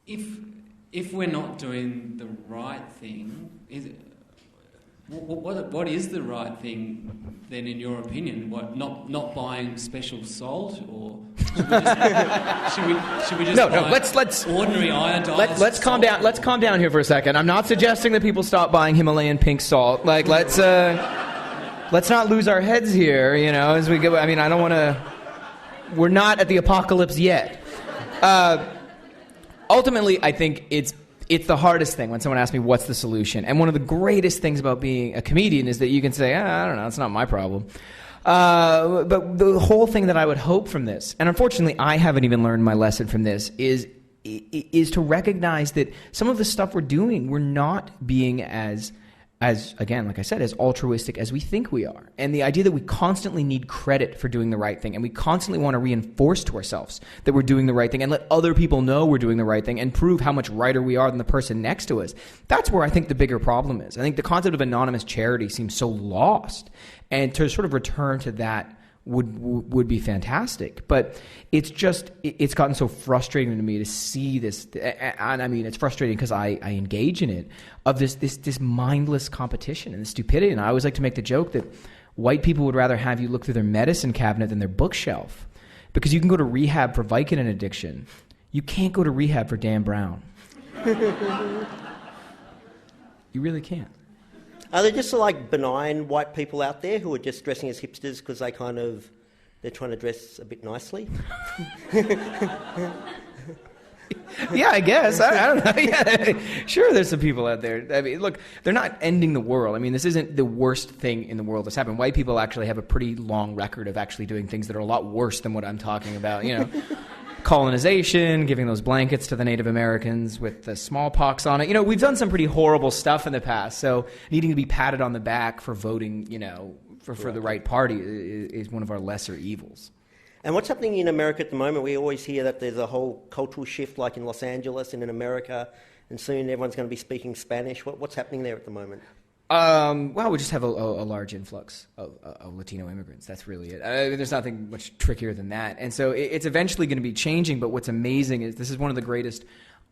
if we're not doing the right thing, what is the right thing then, in your opinion? What, not buying special salt, or should we just let's ordinary iodized let's calm salt? down. Let's calm down here for a second. I'm not suggesting that people stop buying Himalayan pink salt. Like, let's not lose our heads here, as we go. I mean, I don't want to. We're not at the apocalypse yet. Ultimately, I think it's the hardest thing when someone asks me what's the solution. And one of the greatest things about being a comedian is that you can say, I don't know, it's not my problem. But the whole thing that I would hope from this, and unfortunately I haven't even learned my lesson from this, is to recognize that some of the stuff we're doing, we're not being as again, like I said, as altruistic as we think we are. And the idea that we constantly need credit for doing the right thing, and we constantly want to reinforce to ourselves that we're doing the right thing and let other people know we're doing the right thing and prove how much righter we are than the person next to us. That's where I think the bigger problem is. I think the concept of anonymous charity seems so lost. And to sort of return to that would be fantastic, but it's gotten so frustrating to me to see this, and I mean it's frustrating because I engage in it, of this mindless competition and this stupidity. And I always like to make the joke that white people would rather have you look through their medicine cabinet than their bookshelf, because you can go to rehab for Vicodin addiction, you can't go to rehab for Dan Brown. You really can't. Are there just like benign white people out there who are just dressing as hipsters because they're trying to dress a bit nicely? Yeah, I guess. I don't know. Yeah, sure, there's some people out there. I mean, look, they're not ending the world. I mean, this isn't the worst thing in the world that's happened. White people actually have a pretty long record of actually doing things that are a lot worse than what I'm talking about, colonization, giving those blankets to the Native Americans with the smallpox on it. We've done some pretty horrible stuff in the past, so needing to be patted on the back for voting, for the right party is one of our lesser evils. And what's happening in America at the moment? We always hear that there's a whole cultural shift, like in Los Angeles and in America, and soon everyone's going to be speaking Spanish. What's happening there at the moment? Well, we just have a large influx of Latino immigrants. That's really it. There's nothing much trickier than that. And so it's eventually going to be changing, but what's amazing is this is one of the greatest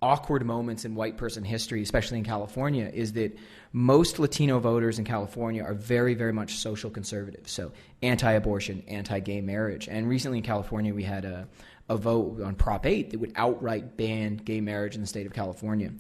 awkward moments in white person history, especially in California, is that most Latino voters in California are very, very much social conservative. So anti-abortion, anti-gay marriage. And recently in California, we had a vote on Prop 8 that would outright ban gay marriage in the state of California.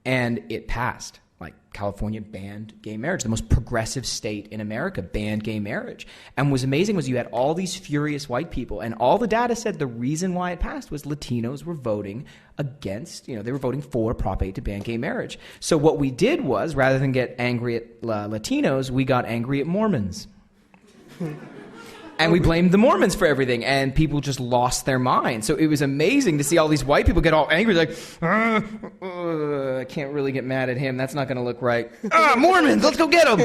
And it passed. Like, California banned gay marriage. The most progressive state in America banned gay marriage. And what was amazing was you had all these furious white people, and all the data said the reason why it passed was Latinos were voting against, they were voting for Prop 8 to ban gay marriage. So what we did was, rather than get angry at Latinos, we got angry at Mormons. And we blamed the Mormons for everything, and people just lost their minds. So it was amazing to see all these white people get all angry, like, I can't really get mad at him. That's not going to look right. Mormons, let's go get them.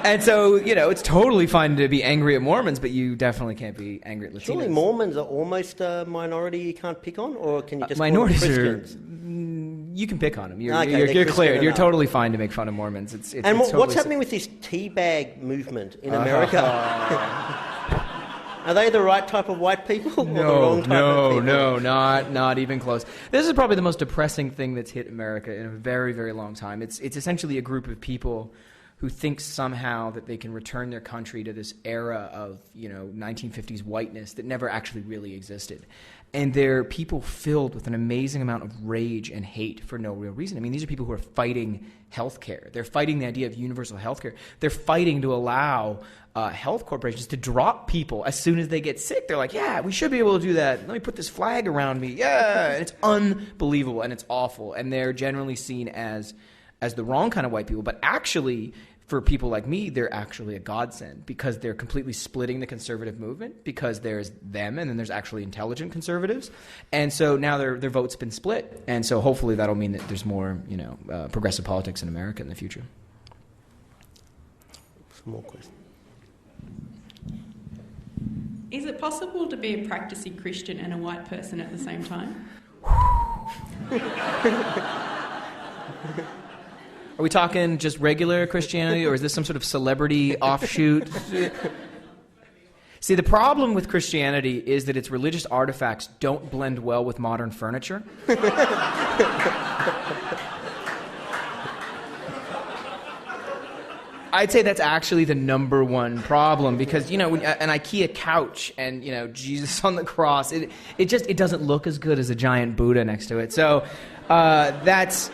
And so, it's totally fine to be angry at Mormons, but you definitely can't be angry at Latinos. Surely Mormons are almost a minority you can't pick on, or can you just minorities call them Christians? You can pick on them. You're Christian clear. You're enough. Totally fine to make fun of Mormons. It's and it's what's totally happening with this teabag movement in America? Are they the right type of white people or the wrong type of people? No, not even close. This is probably the most depressing thing that's hit America in a very, very long time. It's essentially a group of people who think somehow that they can return their country to this era of 1950s whiteness that never actually really existed. And they're people filled with an amazing amount of rage and hate for no real reason. I mean, these are people who are fighting healthcare. They're fighting the idea of universal healthcare. They're fighting to allow health corporations to drop people as soon as they get sick. They're like, yeah, we should be able to do that. Let me put this flag around me. Yeah, and it's unbelievable and it's awful. And they're generally seen as the wrong kind of white people. But actually, for people like me, they're actually a godsend because they're completely splitting the conservative movement, because there's them and then there's actually intelligent conservatives. And so now their vote's been split. And so hopefully that'll mean that there's more, progressive politics in America in the future. Some more questions. Is it possible to be a practicing Christian and a white person at the same time? Are we talking just regular Christianity, or is this some sort of celebrity offshoot? See, the problem with Christianity is that its religious artifacts don't blend well with modern furniture. I'd say that's actually the number one problem because, an IKEA couch and, Jesus on the cross, it doesn't look as good as a giant Buddha next to it. So that's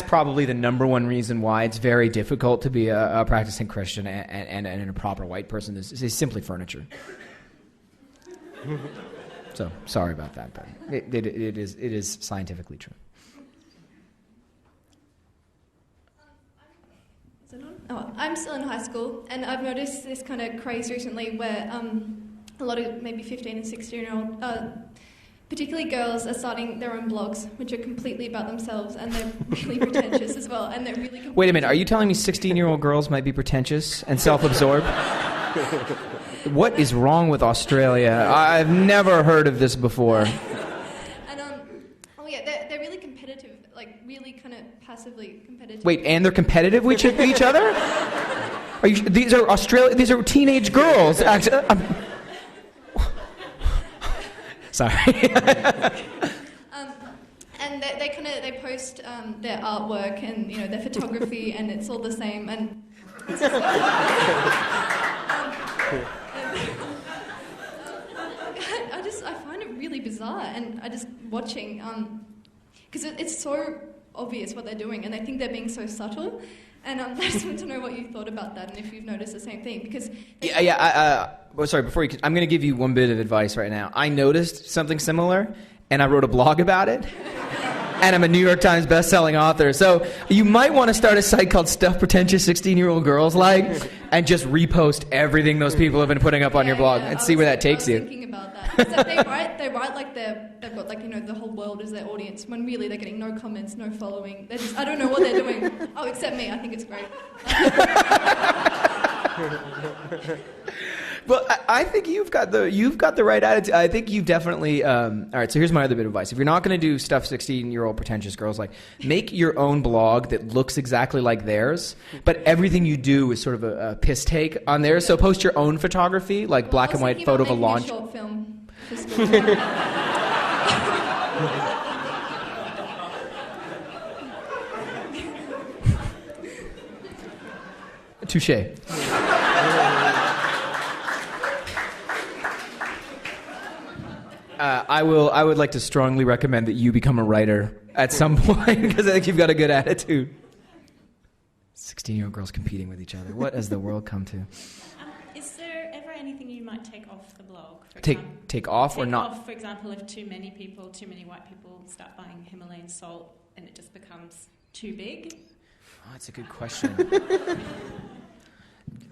probably the number one reason why it's very difficult to be a practicing Christian and a proper white person is simply furniture. So sorry about that, but it is scientifically true. I'm still in high school, and I've noticed this kind of craze recently where a lot of maybe 15 and 16-year-old, particularly girls, are starting their own blogs, which are completely about themselves, and they're really pretentious as well, and they're really... Wait a minute, are you telling me 16-year-old girls might be pretentious and self-absorbed? What is wrong with Australia? I've never heard of this before. They're really competitive, like really kind of passively competitive. Wait, and they're competitive with each other? These are teenage girls. Actually, sorry. And they post their artwork and their photography, and it's all the same. And it's just, I find it really bizarre, and I just watching because it's so obvious what they're doing, and I think they're being so subtle. And I just want to know what you thought about that, and if you've noticed the same thing. Because sorry, before I'm going to give you one bit of advice right now. I noticed something similar, and I wrote a blog about it. And I'm a New York Times best-selling author. So you might want to start a site called Stuff Pretentious 16-Year-Old Girls Like, and just repost everything those people have been putting up on your blog and see where that takes you. I was thinking about that. It's like they write like they've got like the whole world as their audience, when really they're getting no comments, no following. I don't know what they're doing. Oh, except me. I think it's great. Well, I think you've got the right attitude. I think you've definitely. All right, so here's my other bit of advice. If you're not going to do stuff 16-year-old pretentious girls like, make your own blog that looks exactly like theirs, but everything you do is sort of a piss take on theirs. So post your own photography, like black and white photo of a launch. A short film. Touché. I would like to strongly recommend that you become a writer at some point because I think you've got a good attitude. 16-year-old girls competing with each other. What has the world come to? Is there ever anything you might take off the blog? Take off or not? Off, for example, if too many white people start buying Himalayan salt and it just becomes too big? Oh, that's a good question.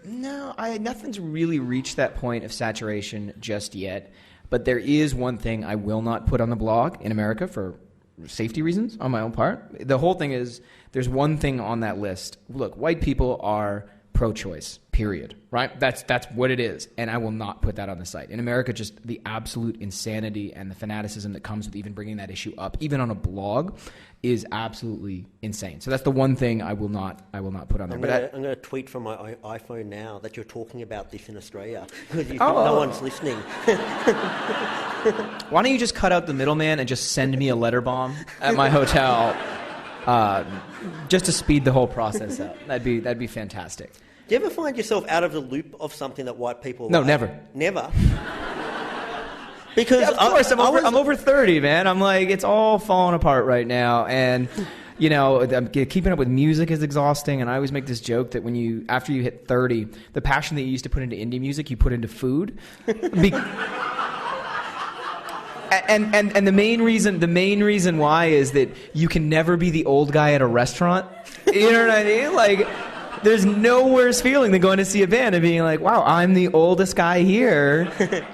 No, nothing's really reached that point of saturation just yet. But there is one thing I will not put on the blog in America for safety reasons on my own part. The whole thing is, there's one thing on that list. Look, white people are pro-choice, period, right? That's what it is, and I will not put that on the site. In America, just the absolute insanity and the fanaticism that comes with even bringing that issue up, even on a blog, is absolutely insane. So that's the one thing I will not put on there. I'm going to tweet from my iPhone now that you're talking about this in Australia because no one's listening. Why don't you just cut out the middleman and just send me a letter bomb at my hotel, just to speed the whole process up? That'd be fantastic. Do you ever find yourself out of the loop of something that white people No, like? never. Never? Because of course, I'm over 30, man. I'm like, it's all falling apart right now, and keeping up with music is exhausting. And I always make this joke that after you hit 30, the passion that you used to put into indie music, you put into food. And the main reason why is that you can never be the old guy at a restaurant. You know what I mean? Like, there's no worse feeling than going to see a band and being like, wow, I'm the oldest guy here.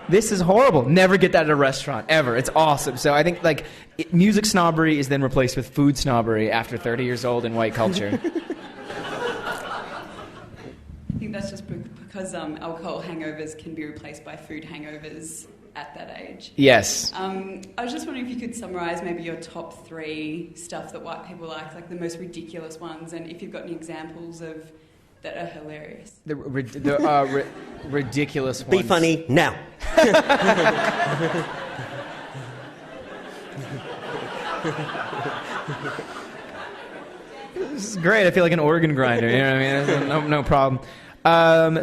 This is horrible. Never get that at a restaurant, ever. It's awesome. So I think music snobbery is then replaced with food snobbery after 30 years old in white culture. I think that's just because alcohol hangovers can be replaced by food hangovers at that age. Yes. I was just wondering if you could summarise maybe your top 3 stuff that white people like the most ridiculous ones, and if you've got any examples of that are hilarious. The ridiculous ones. Be funny now. This is great. I feel like an organ grinder. You know what I mean? No problem.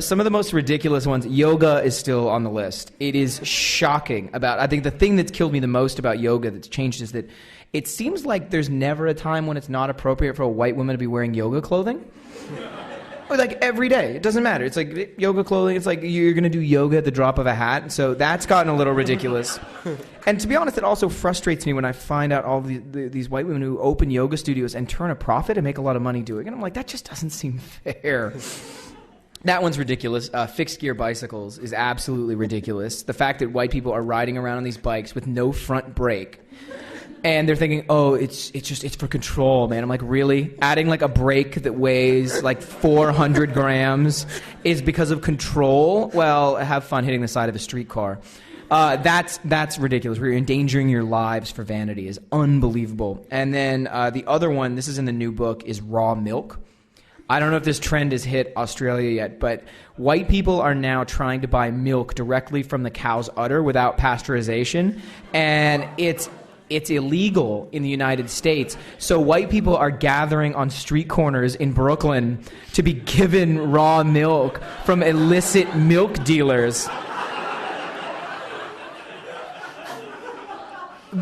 Some of the most ridiculous ones. Yoga is still on the list. It is shocking. I think the thing that's killed me the most about yoga that's changed is that it seems like there's never a time when it's not appropriate for a white woman to be wearing yoga clothing. Like every day. It doesn't matter. It's like yoga clothing. It's like you're going to do yoga at the drop of a hat. So that's gotten a little ridiculous. And to be honest, it also frustrates me when I find out all these white women who open yoga studios and turn a profit and make a lot of money doing it. And I'm like, that just doesn't seem fair. That one's ridiculous. Fixed gear bicycles is absolutely ridiculous. The fact that white people are riding around on these bikes with no front brake. And they're thinking, oh, it's for control, man. I'm like, really? Adding like a brake that weighs like 400 grams is because of control? Well, have fun hitting the side of a streetcar. That's ridiculous. Where you're endangering your lives for vanity is unbelievable. And then the other one, this is in the new book, is raw milk. I don't know if this trend has hit Australia yet, but white people are now trying to buy milk directly from the cow's udder without pasteurization, and it's illegal in the United States. So white people are gathering on street corners in Brooklyn to be given raw milk from illicit milk dealers.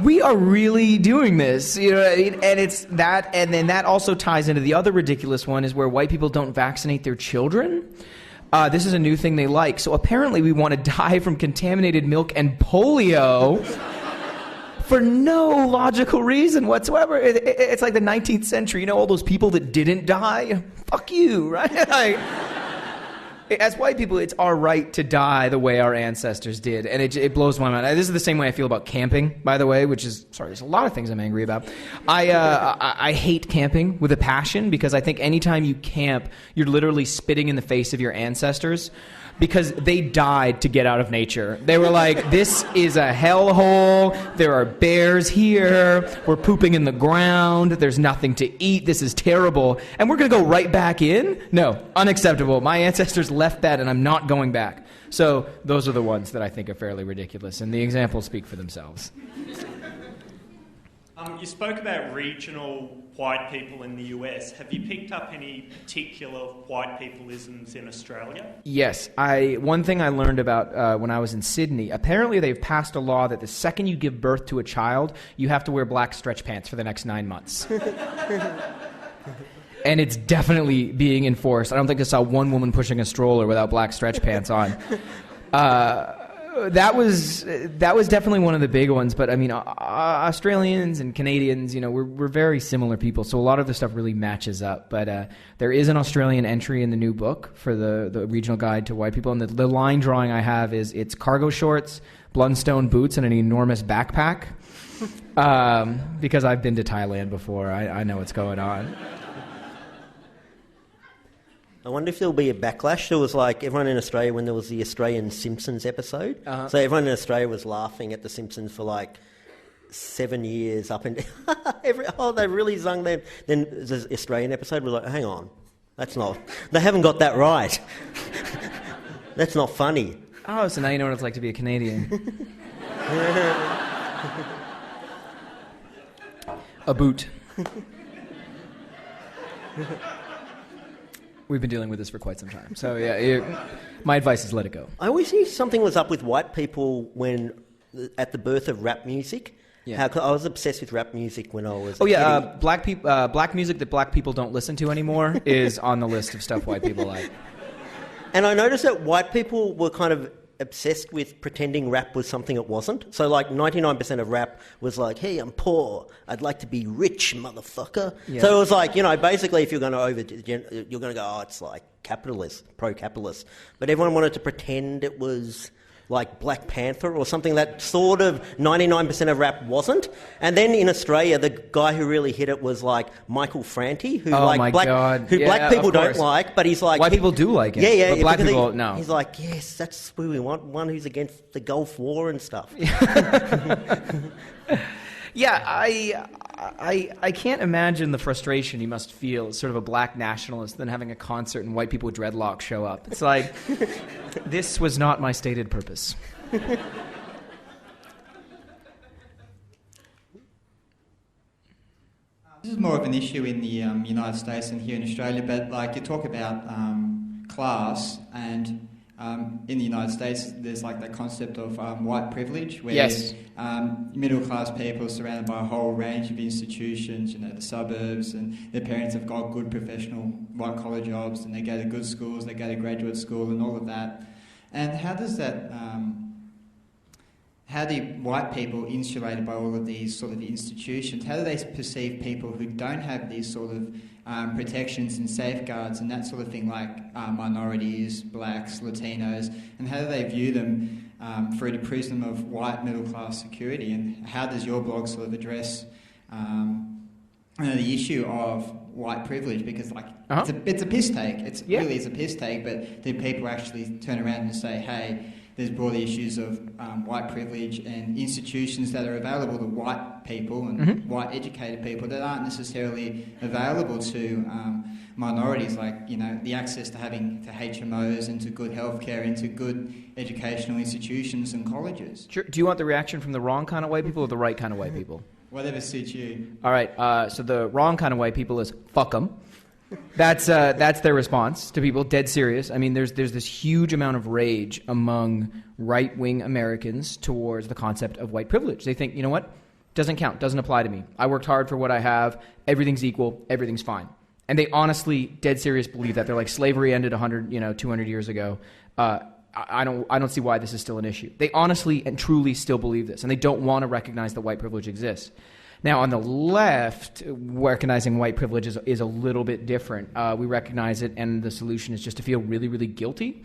We are really doing this, you know, and it's that, and then that also ties into the other ridiculous one is where white people don't vaccinate their children. This is a new thing they like. So apparently we want to die from contaminated milk and polio for no logical reason whatsoever. It's like the 19th century, you know, all those people that didn't die? Fuck you, right? Like, as white people, it's our right to die the way our ancestors did, and it blows my mind. This is the same way I feel about camping, by the way, there's a lot of things I'm angry about. I hate camping with a passion because I think anytime you camp, you're literally spitting in the face of your ancestors because they died to get out of nature. They were like, this is a hellhole, there are bears here, we're pooping in the ground, there's nothing to eat, this is terrible, and we're going to go right back in? No, unacceptable. My ancestors left that and I'm not going back. So those are the ones that I think are fairly ridiculous, and the examples speak for themselves. You spoke about regional white people in the US. Have you picked up any particular white peopleisms in Australia? Yes. One thing I learned about when I was in Sydney, apparently they've passed a law that the second you give birth to a child, you have to wear black stretch pants for the next 9 months. And it's definitely being enforced. I don't think I saw one woman pushing a stroller without black stretch pants on. That was definitely one of the big ones, but I mean, Australians and Canadians, you know, we're very similar people, so a lot of the stuff really matches up. But there is an Australian entry in the new book for the regional guide to white people, and the line drawing I have is it's cargo shorts, Blundstone boots, and an enormous backpack. Because I've been to Thailand before, I know what's going on. I wonder if there'll be a backlash. There was like everyone in Australia when there was the Australian Simpsons episode. Uh-huh. So everyone in Australia was laughing at the Simpsons for like 7 years up and they really zung them. Then the Australian episode was like, hang on, they haven't got that right. That's not funny. Oh, so now you know what it's like to be a Canadian. A boot. We've been dealing with this for quite some time. So, yeah, my advice is let it go. I always knew something was up with white people at the birth of rap music. Yeah. I was obsessed with rap music when I was a kid. Black music that black people don't listen to anymore is on the list of stuff white people like. And I noticed that white people were kind of obsessed with pretending rap was something it wasn't. So like 99% of rap was like, hey, I'm poor, I'd like to be rich, motherfucker. Yeah. So it was like, you know, basically if you're going to you're going to go, oh, it's like capitalist, pro-capitalist. But everyone wanted to pretend it was like Black Panther or something that sort of 99% of rap wasn't. And then in Australia, the guy who really hit it was like Michael Franti, who black people don't like, but he's like... White people do like him, but black people, no. He's like, yes, that's who we want, one who's against the Gulf War and stuff. Yeah, I can't imagine the frustration you must feel as sort of a black nationalist than having a concert and white people with dreadlocks show up. It's like, this was not my stated purpose. This is more of an issue in the United States than here in Australia, but like you talk about class, and in the United States there's like that concept of white privilege, where yes. Middle class people are surrounded by a whole range of institutions, the suburbs, and their parents have got good professional white collar jobs, and they go to good schools, they go to graduate school and all of that. And how does that... how do white people, insulated by all of these sort of institutions, how do they perceive people who don't have these sort of protections and safeguards and that sort of thing, like minorities, blacks, Latinos, and how do they view them through the prism of white middle-class security? And how does your blog sort of address the issue of white privilege? Because it's a piss take. Really is a piss take, but do people actually turn around and say, hey, there's broader issues of white privilege and institutions that are available to white people and white educated people that aren't necessarily available to minorities, like the access to having to HMOs and to good healthcare and to good educational institutions and colleges. Sure. Do you want the reaction from the wrong kind of white people or the right kind of white people? Whatever suits you. All right. So the wrong kind of white people is fuck them. That's their response to people, dead serious. I mean, there's this huge amount of rage among right-wing Americans towards the concept of white privilege. They think, you know what? Doesn't count, doesn't apply to me. I worked hard for what I have. Everything's equal. Everything's fine. And they honestly, dead serious, believe that. They're like, slavery ended 200 years ago. I don't see why this is still an issue. They honestly and truly still believe this, and they don't want to recognize that white privilege exists. Now, on the left, recognizing white privilege is a little bit different. We recognize it, and the solution is just to feel really, really guilty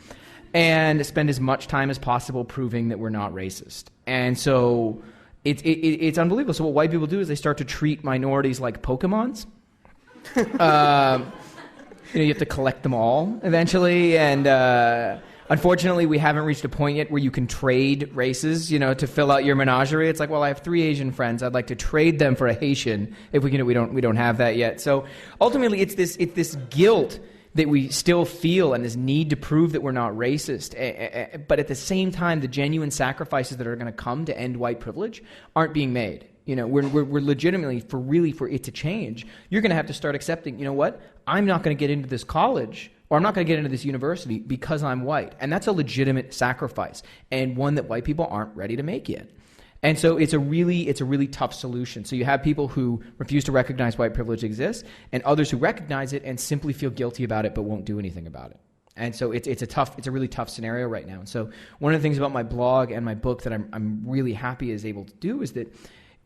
and spend as much time as possible proving that we're not racist. And so it's unbelievable. So what white people do is they start to treat minorities like Pokemons. You have to collect them all eventually, and unfortunately, we haven't reached a point yet where you can trade races, to fill out your menagerie. It's like, well, I have 3 Asian friends. I'd like to trade them for a Haitian. If we can, we don't have that yet. So ultimately, it's this guilt that we still feel and this need to prove that we're not racist. But at the same time, the genuine sacrifices that are going to come to end white privilege aren't being made. We're legitimately, for it to change, you're going to have to start accepting, you know what? I'm not going to get into this college, or I'm not going to get into this university because I'm white. And that's a legitimate sacrifice, and one that white people aren't ready to make yet. And so it's a really tough solution. So you have people who refuse to recognize white privilege exists, and others who recognize it and simply feel guilty about it but won't do anything about it. And so it's a really tough scenario right now. And so one of the things about my blog and my book that I'm really happy is able to do is that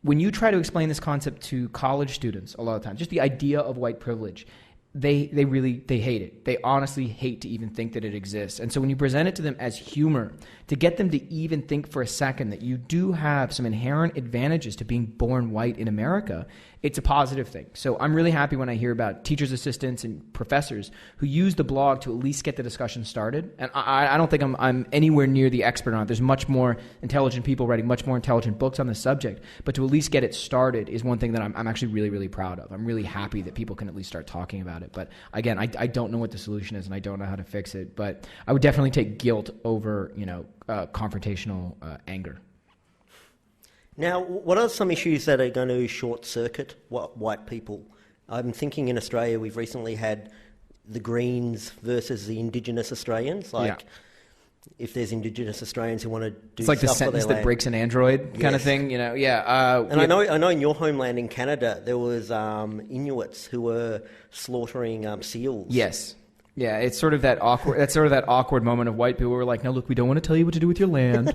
when you try to explain this concept to college students, a lot of times, just the idea of white privilege, they hate it. They honestly hate to even think that it exists. And so when you present it to them as humor, to get them to even think for a second that you do have some inherent advantages to being born white in America, it's a positive thing. So I'm really happy when I hear about teachers' assistants and professors who use the blog to at least get the discussion started. And I don't think I'm anywhere near the expert on it. There's much more intelligent people writing much more intelligent books on this subject. But to at least get it started is one thing that I'm actually really, really proud of. I'm really happy that people can at least start talking about it. But again, I don't know what the solution is, and I don't know how to fix it. But I would definitely take guilt over, confrontational anger. Now, what are some issues that are going to short-circuit white people? I'm thinking in Australia we've recently had the Greens versus the Indigenous Australians. If there's Indigenous Australians who want to do it's like stuff the sentence for their that breaks an android kind of thing, And I know in your homeland in Canada there was Inuits who were slaughtering seals. Yes. Yeah, it's sort of that awkward. That's sort of that awkward moment of white people who are like, "No, look, we don't want to tell you what to do with your land."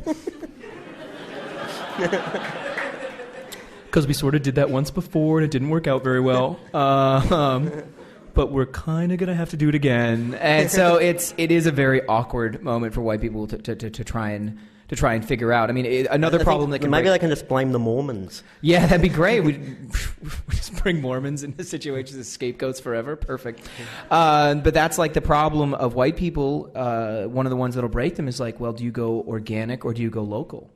Because we sort of did that once before and it didn't work out very well. But we're kind of going to have to do it again. And so it is a very awkward moment for white people to try and figure out. I mean, another problem that can maybe they can just blame the Mormons. Yeah, that'd be great. We just bring Mormons into situations as scapegoats forever. Perfect. But that's like the problem of white people. One of the ones that'll break them is like, well, do you go organic or do you go local?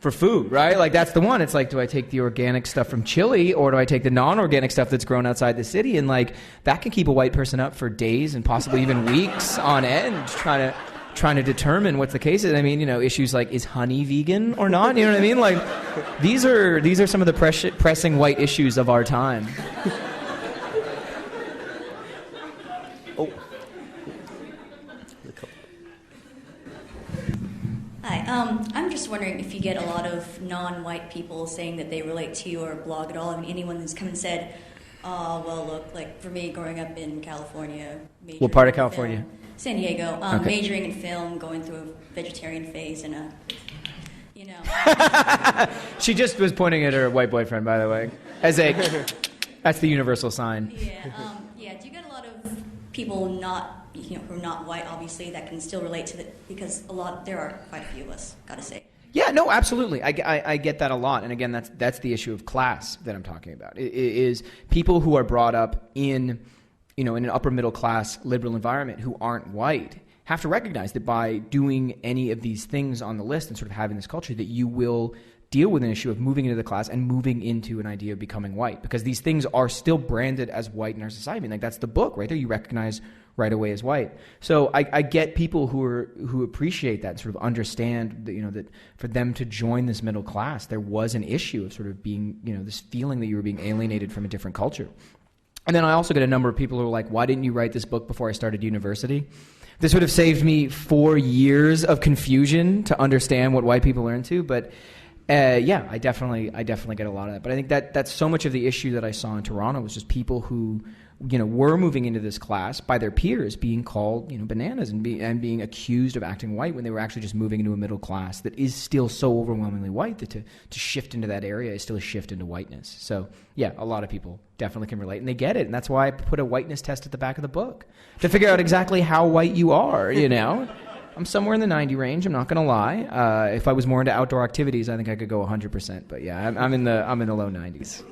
for food, right? Like, that's the one. It's like, do I take the organic stuff from Chile, or do I take the non-organic stuff that's grown outside the city? And like, that can keep a white person up for days and possibly even weeks on end trying to determine what the case is. I mean, issues like, is honey vegan or not? You know what I mean? Like, these are some of the pressing white issues of our time. Hi, I'm just wondering if you get a lot of non-white people saying that they relate to your blog at all. I mean, anyone who's come and said, oh, well, look, like for me growing up in California. What part of California? San Diego. Okay. Majoring in film, going through a vegetarian phase and She just was pointing at her white boyfriend, by the way. That's the universal sign. Yeah, do you get a lot of people who are not white, obviously, that can still relate to it? Because there are quite a few of us, gotta say. Yeah, no, absolutely. I get that a lot. And again, that's the issue of class that I'm talking about. It is people who are brought up in an upper middle class liberal environment who aren't white have to recognize that by doing any of these things on the list and sort of having this culture, that you will deal with an issue of moving into the class and moving into an idea of becoming white, because these things are still branded as white in our society. I mean, like, that's the book right there. You recognize right away as white. So I get people who appreciate that and sort of understand that, that for them to join this middle class, there was an issue of sort of being, this feeling that you were being alienated from a different culture. And then I also get a number of people who are like, why didn't you write this book before I started university? This would have saved me 4 years of confusion to understand what white people are into. But yeah, I definitely get a lot of that. But I think that's so much of the issue that I saw in Toronto was just people who, were moving into this class by their peers being called, bananas and being accused of acting white when they were actually just moving into a middle class that is still so overwhelmingly white that to shift into that area is still a shift into whiteness. So yeah, a lot of people definitely can relate, and they get it. And that's why I put a whiteness test at the back of the book to figure out exactly how white you are, I'm somewhere in the 90 range, I'm not going to lie. If I was more into outdoor activities, I think I could go 100%. But yeah, I'm in the low 90s.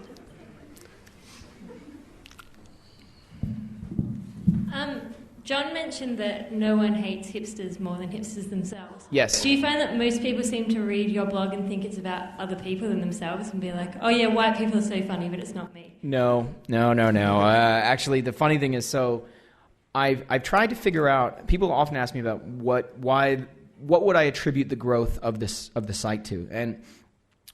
John mentioned that no one hates hipsters more than hipsters themselves. Yes. Do you find that most people seem to read your blog and think it's about other people than themselves and be like, oh yeah, white people are so funny, but it's not me? No. Actually, the funny thing is, so I've tried to figure out. People often ask me about what would I attribute the growth of the site to, and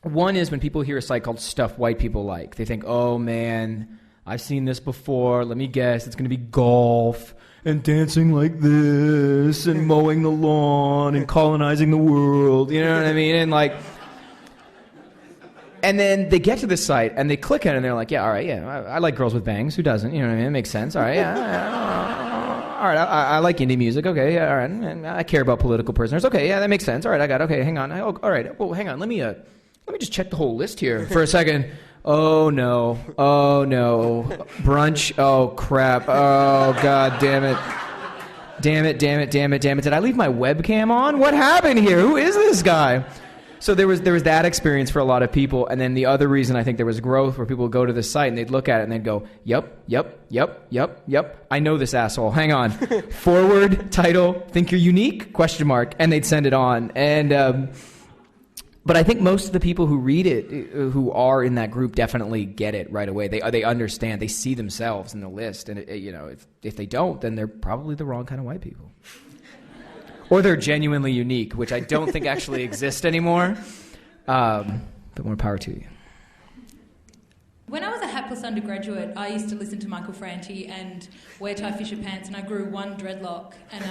one is when people hear a site called Stuff White People Like, they think, oh man, I've seen this before. Let me guess, it's going to be golf and dancing like this and mowing the lawn and colonizing the world. You know what I mean? And then they get to this site and they click on it and they're like, yeah, all right, yeah, I like girls with bangs. Who doesn't? You know what I mean? It makes sense. All right, yeah. All right, I like indie music. Okay, yeah, all right. And I care about political prisoners. Okay, yeah, that makes sense. All right, I got it. Okay, hang on. All right, well, hang on. Let me just check the whole list here for a second. Oh no. Brunch. Oh crap. Oh god damn it. Damn it. Did I leave my webcam on? What happened here? Who is this guy? So there was that experience for a lot of people, and then the other reason I think there was growth where people would go to the site and they'd look at it and they'd go, yep. I know this asshole. Hang on. Forward, title, think you're unique? ? And they'd send it on. And but I think most of the people who read it, who are in that group, definitely get it right away. They understand. They see themselves in the list, and if they don't, then they're probably the wrong kind of white people, or they're genuinely unique, which I don't think actually exist anymore. But more power to you. When I was a hapless undergraduate, I used to listen to Michael Franti and wear tie Fisher pants, and I grew one dreadlock. And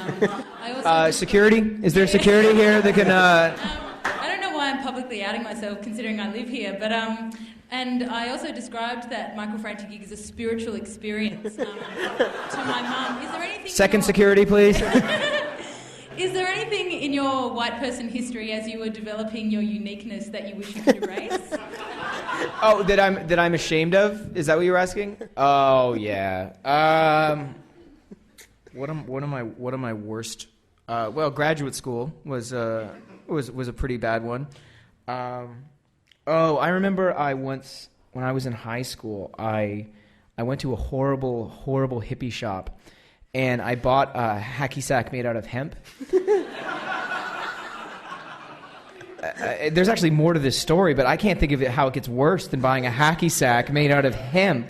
I also security? Is there security here that can? I don't know why I'm publicly outing myself, considering I live here, but and I also described that Michael Franti gig as a spiritual experience to my mum. Is there anything? Second security, please. Is there anything in your white person history as you were developing your uniqueness that you wish you could erase? Oh, that I'm ashamed of? Is that what you were asking? Oh yeah. What am my worst? Well, graduate school was a pretty bad one. I remember once when I was in high school, I went to a horrible hippie shop, and I bought a hacky sack made out of hemp. there's actually more to this story, but I can't think of how it gets worse than buying a hacky sack made out of hemp.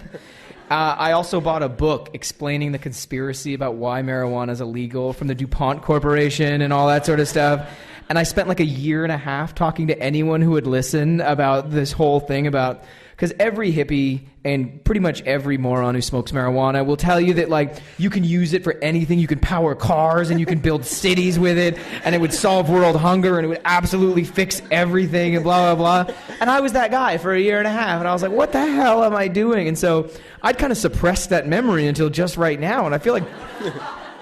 I also bought a book explaining the conspiracy about why marijuana is illegal from the DuPont Corporation and all that sort of stuff. And I spent like a year and a half talking to anyone who would listen about this whole thing about... Because every hippie and pretty much every moron who smokes marijuana will tell you that, like, you can use it for anything. You can power cars and you can build cities with it, and it would solve world hunger and it would absolutely fix everything and blah, blah, blah. And I was that guy for a year and a half, and I was like, what the hell am I doing? And so I'd kind of suppressed that memory until just right now, and I feel like...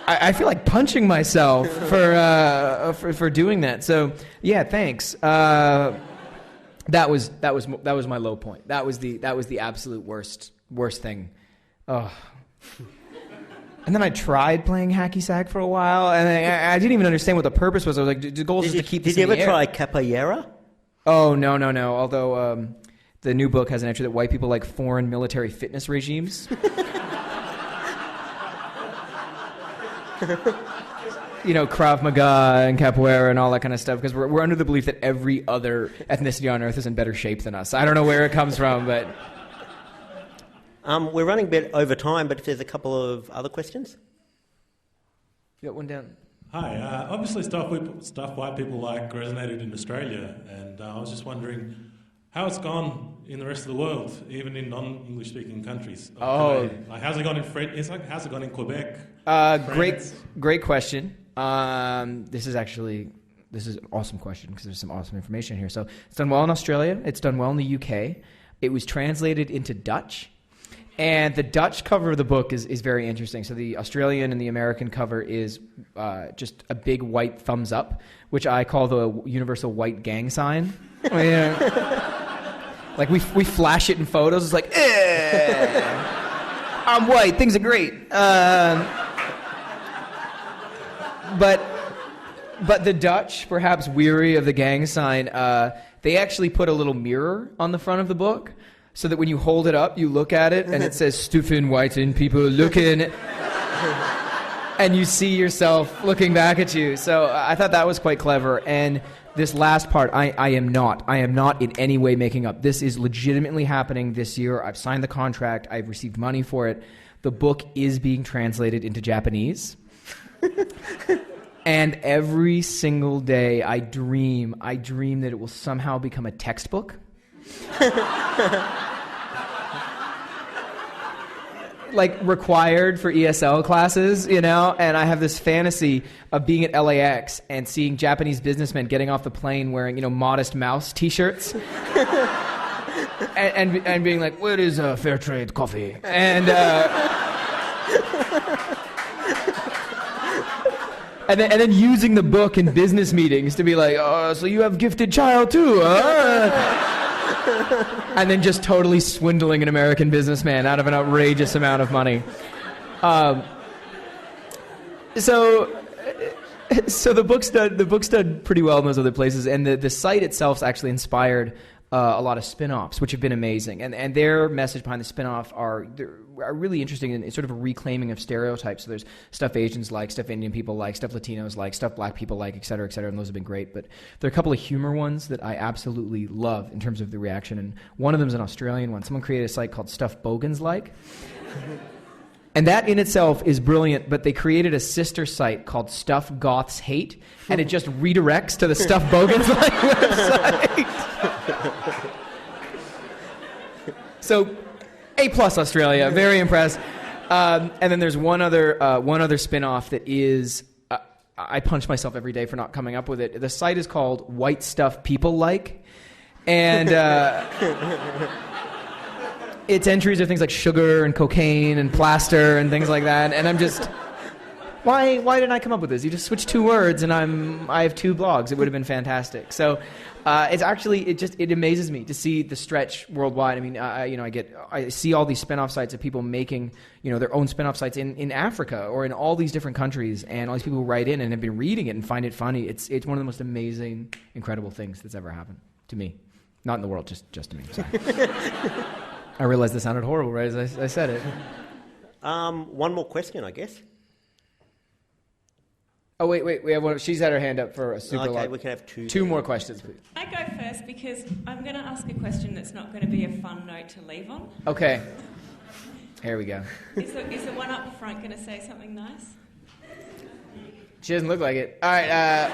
I feel like punching myself for doing that. So, yeah, thanks. That was my low point. That was the absolute worst thing. Oh. And then I tried playing hacky sack for a while, and I didn't even understand what the purpose was. I was like, the goal is just to keep this in the air. Did you ever try capoeira? Oh, no. Although the new book has an entry that white people like foreign military fitness regimes. You know, Krav Maga and capoeira and all that kind of stuff, because we're under the belief that every other ethnicity on Earth is in better shape than us. I don't know where it comes from, but... We're running a bit over time, but if there's a couple of other questions? You got one down. Hi. Obviously stuff white people like resonated in Australia, and I was just wondering how it's gone in the rest of the world, even in non-English speaking countries. Like, how's it gone in how's it gone in Quebec? Great question. This is an awesome question because there's some awesome information here. So it's done well in Australia. It's done well in the UK. It was translated into Dutch. And the Dutch cover of the book is very interesting. So the Australian and the American cover is just a big white thumbs up, which I call the universal white gang sign. Like we flash it in photos. It's like, I'm white. Things are great. But the Dutch, perhaps weary of the gang sign, they actually put a little mirror on the front of the book so that when you hold it up, you look at it and it says, Stupid whiten people looking. And you see yourself looking back at you. So I thought that was quite clever. And this last part, I am not in any way making up. This is legitimately happening this year. I've signed the contract. I've received money for it. The book is being translated into Japanese. And every single day I dream that it will somehow become a textbook. Like required for ESL classes, you know, and I have this fantasy of being at LAX and seeing Japanese businessmen getting off the plane wearing, you know, Modest Mouse t-shirts and being like, where is fair trade coffee? And and then using the book in business meetings to be like, oh, so you have gifted child too, huh? And then just totally swindling an American businessman out of an outrageous amount of money. So the book's done pretty well in those other places, and the site itself's actually inspired a lot of spin-offs, which have been amazing. And their message behind the spin-off are really interesting in sort of a reclaiming of stereotypes. So there's stuff Asians like, stuff Indian people like, stuff Latinos like, stuff black people like, et cetera, and those have been great. But there are a couple of humor ones that I absolutely love in terms of the reaction, and one of them is an Australian one. Someone created a site called Stuff Bogans Like. And that in itself is brilliant, but they created a sister site called Stuff Goths Hate, and it just redirects to the Stuff Bogans Like website. So, A+ Australia, very impressed. And then there's one other spin-off that is, I punch myself every day for not coming up with it. The site is called White Stuff People Like, and its entries are things like sugar and cocaine and plaster and things like that. And I'm just, why didn't I come up with this? You just switch two words and I have two blogs. It would have been fantastic. So it amazes me to see the stretch worldwide. I mean, I see all these spin-off sites of people making, you know, their own spin-off sites in Africa or in all these different countries, and all these people who write in and have been reading it and find it funny. It's one of the most amazing, incredible things that's ever happened to me. Not in the world, just to me. Sorry. I realized this sounded horrible right as I said it. One more question, I guess. Oh, wait. We have one. She's had her hand up for a super long. Okay, we can have two. Two more questions, please. I go first because I'm going to ask a question that's not going to be a fun note to leave on. Okay. Here we go. Is the one up front going to say something nice? She doesn't look like it. All right.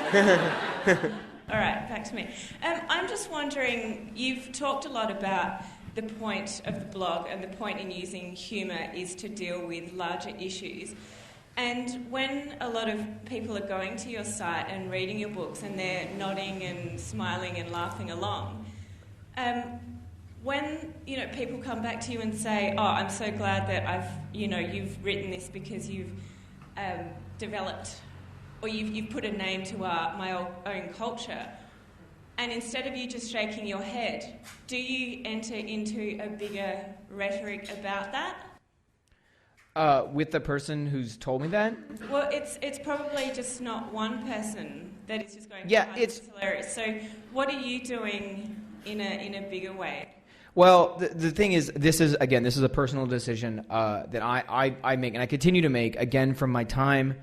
All right, back to me. I'm just wondering, you've talked a lot about the point of the blog, and the point in using humour is to deal with larger issues. And when a lot of people are going to your site and reading your books and they're nodding and smiling and laughing along, when people come back to you and say, "Oh, I'm so glad that you've written this because you've developed, or you've put a name to my own culture," and instead of you just shaking your head, do you enter into a bigger rhetoric about that? With the person who's told me that? Well, it's probably just not one person that is just going, it's hilarious. So what are you doing in a bigger way? Well, the thing is, this is a personal decision that I make, and I continue to make, again, from my time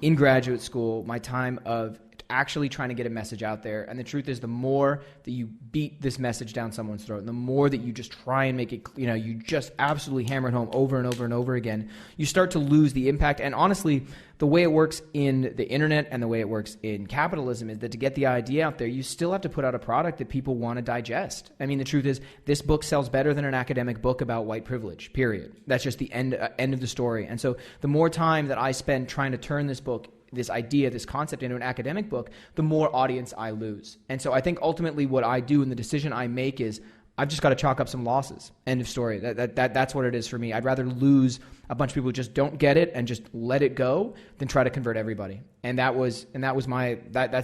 in graduate school, my time of actually trying to get a message out there. And the truth is, the more that you beat this message down someone's throat, and the more that you just try and make it, you just absolutely hammer it home over and over and over again, you start to lose the impact. And honestly, the way it works in the internet and the way it works in capitalism is that to get the idea out there, you still have to put out a product that people want to digest. I mean, the truth is, this book sells better than an academic book about white privilege, period. That's just the end of the story. And so the more time that I spend trying to turn this book, this idea, this concept into an academic book, the more audience I lose. And so I think ultimately what I do and the decision I make is I've just got to chalk up some losses. End of story. That's what it is for me. I'd rather lose a bunch of people who just don't get it and just let it go than try to convert everybody. And that's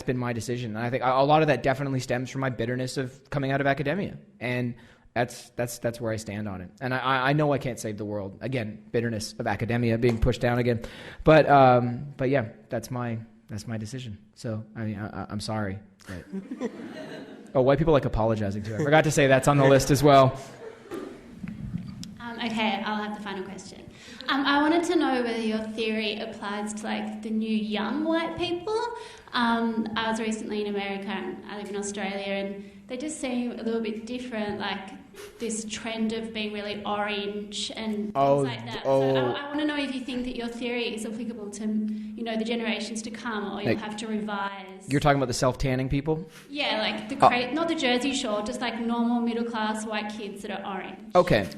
been my decision. And I think a lot of that definitely stems from my bitterness of coming out of academia. And that's where I stand on it. And I know I can't save the world. Again, bitterness of academia being pushed down again. But yeah, that's my decision. So I mean, I'm sorry. But oh, white people like apologizing too. I forgot to say that's on the list as well. Okay, I'll have the final question. I wanted to know whether your theory applies to like the new young white people. I was recently in America and I live in Australia, and they just seem a little bit different, like this trend of being really orange and things like that. So I want to know if you think that your theory is applicable to, the generations to come, or you'll have to revise. You're talking about the self-tanning people? Yeah, like not the Jersey Shore, just like normal middle-class white kids that are orange. Okay.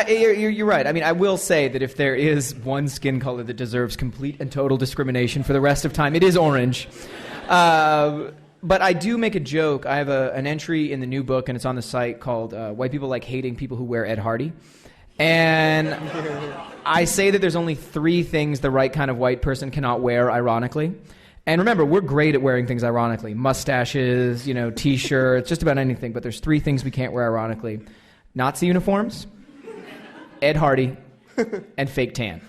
You're right. I mean, I will say that if there is one skin color that deserves complete and total discrimination for the rest of time, it is orange. But I do make a joke. I have an entry in the new book, and it's on the site, called White People Like Hating People Who Wear Ed Hardy. And I say that there's only 3 things the right kind of white person cannot wear, ironically. And remember, we're great at wearing things ironically. Mustaches, T-shirts, just about anything. But there's 3 things we can't wear ironically. Nazi uniforms, Ed Hardy, and fake tan.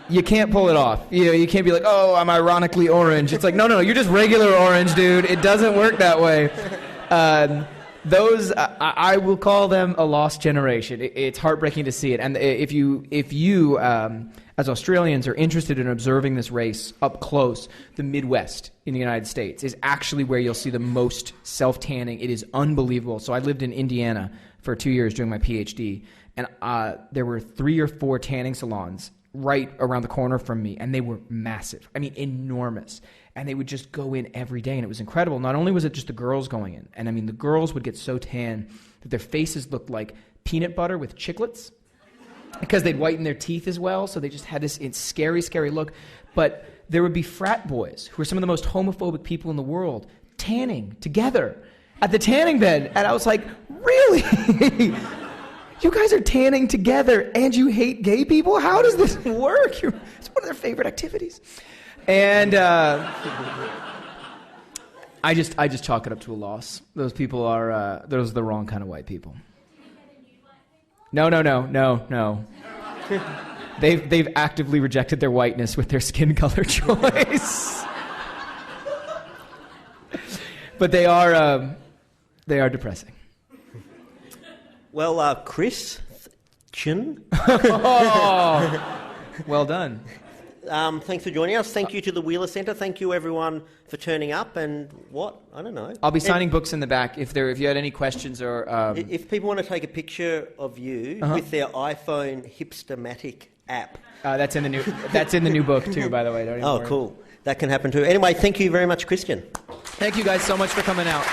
You can't pull it off. You can't be like, oh, I'm ironically orange. It's like, no, you're just regular orange, dude. It doesn't work that way. Those, I will call them a lost generation. It's heartbreaking to see it. And if you, as Australians, are interested in observing this race up close, the Midwest in the United States is actually where you'll see the most self-tanning. It is unbelievable. So I lived in Indiana for 2 years doing my PhD, and there were 3 or 4 tanning salons right around the corner from me, and they were massive. I mean, enormous. And they would just go in every day, and it was incredible. Not only was it just the girls going in, and I mean, the girls would get so tan that their faces looked like peanut butter with chiclets, because they'd whiten their teeth as well, so they just had this scary, scary look. But there would be frat boys, who are some of the most homophobic people in the world, tanning together at the tanning bed. And I was like, really? You guys are tanning together and you hate gay people? How does this work? It's one of their favorite activities. And I just chalk it up to a loss. Those people are those are the wrong kind of white people. No. They've actively rejected their whiteness with their skin color choice. But they are depressing. Well, Chris, Chin. Well done. Thanks for joining us. Thank you to the Wheeler Centre. Thank you, everyone, for turning up. And what? I don't know. I'll be signing books in the back if you had any questions or... If people want to take a picture of you with their iPhone Hipstermatic app. That's in the new book, too, by the way. Don't even worry. Cool. That can happen, too. Anyway, thank you very much, Christian. Thank you guys so much for coming out.